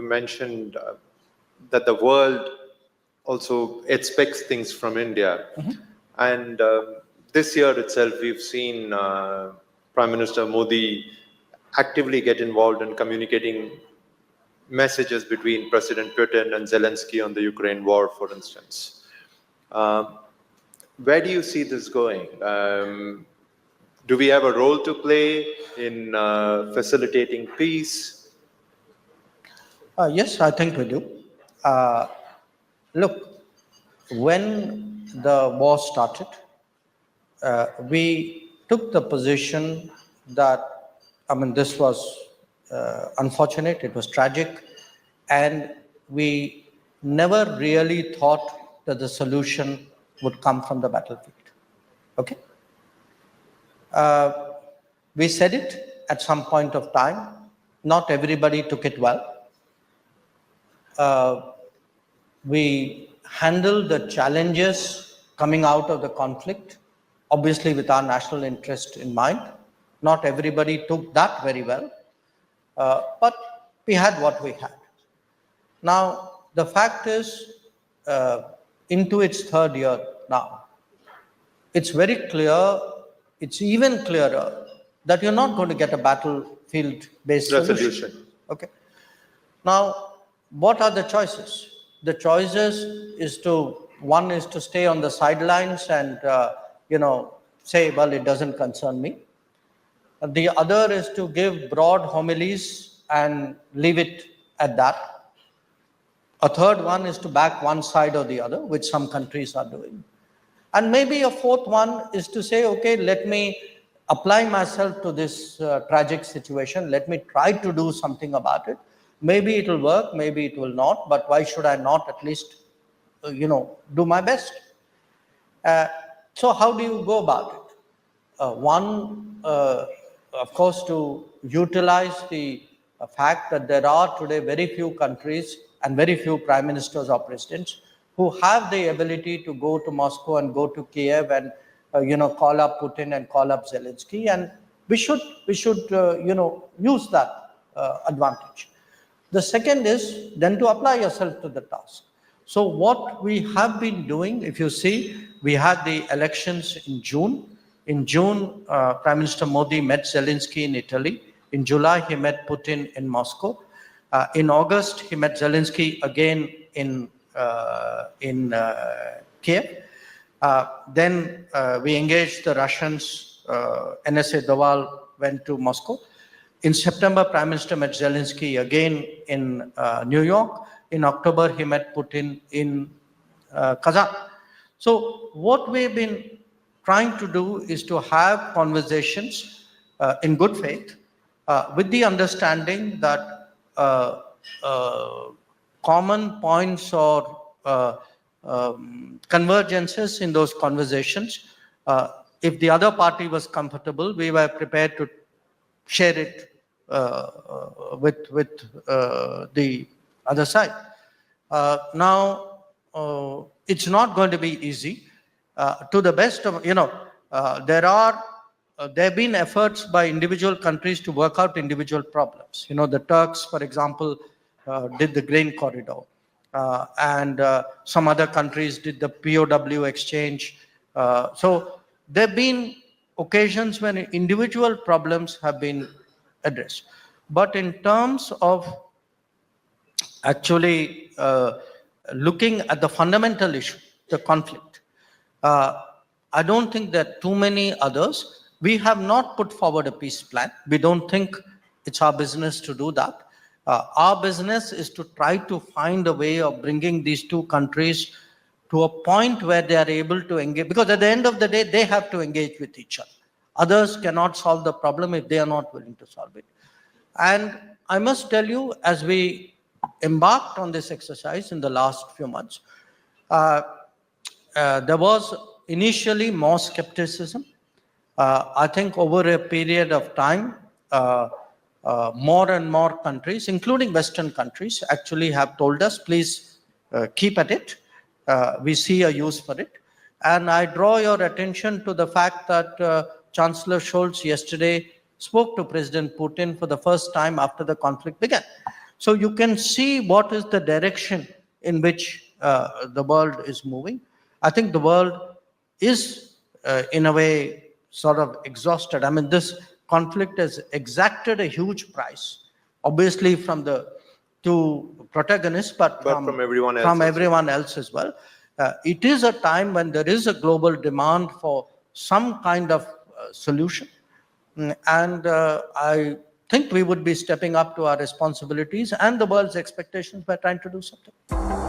mentioned that the world also expects things from India. And this year itself, we've seen Prime Minister Modi actively get involved in communicating messages between President Putin and Zelensky on the Ukraine war, for instance. Where do you see this going? Do we have a role to play in facilitating peace? Yes, I think we do. Look, when the war started, we took the position that, this was unfortunate, it was tragic, and we never really thought that the solution would come from the battlefield. Okay? We said it at some point of time. Not everybody took it well. We handled the challenges coming out of the conflict, obviously with our national interest in mind. Not everybody took that very well, but we had what we had. Now, the fact is, into its third year now, it's very clear, it's even clearer that you're not going to get a battlefield-based solution. Okay. Now, what are the choices? The choices is one is to stay on the sidelines and, say, well, it doesn't concern me. The other is to give broad homilies and leave it at that. A third one is to back one side or the other, which some countries are doing. And maybe a fourth one is to say, okay, let me apply myself to this tragic situation. Let me try to do something about it. Maybe it will work, maybe it will not, but why should I not at least, do my best? So how do you go about it? One, of course, to utilize the fact that there are today very few countries and very few prime ministers or presidents who have the ability to go to Moscow and go to Kyiv and, call up Putin and call up Zelensky. And we should use that advantage. The second is then to apply yourself to the task. So what we have been doing, if you see, we had the elections in June. In June, Prime Minister Modi met Zelensky in Italy. In July, he met Putin in Moscow. In August, he met Zelensky again in Kiev. Then we engaged the Russians. NSA Doval went to Moscow. In September, Prime Minister met Zelensky again in New York. In October, he met Putin in Kazan. So what we've been trying to do is to have conversations in good faith with the understanding that common points or convergences in those conversations, if the other party was comfortable, we were prepared to share it with the other side. Now, it's not going to be easy. To the best of, there have been efforts by individual countries to work out individual problems. The Turks, for example, did the grain corridor. And some other countries did the POW exchange. So there have been occasions when individual problems have been addressed. But in terms of actually looking at the fundamental issue, the conflict, I don't think there are too many others. We have not put forward a peace plan. We don't think it's our business to do that. Our business is to try to find a way of bringing these two countries to a point where they are able to engage, because at the end of the day, they have to engage with each other. Others cannot solve the problem if they are not willing to solve it. And I must tell you, as we embarked on this exercise in the last few months, there was initially more skepticism. I think over a period of time, more and more countries, including Western countries, actually have told us, please keep at it. We see a use for it. And I draw your attention to the fact that Chancellor Scholz yesterday spoke to President Putin for the first time after the conflict began. So you can see what is the direction in which the world is moving. I think the world is, in a way, sort of exhausted. I mean, this conflict has exacted a huge price, obviously from the two protagonists, but from everyone else from also. everyone else as well. It is a time when there is a global demand for some kind of solution. And I think we would be stepping up to our responsibilities and the world's expectations by trying to do something.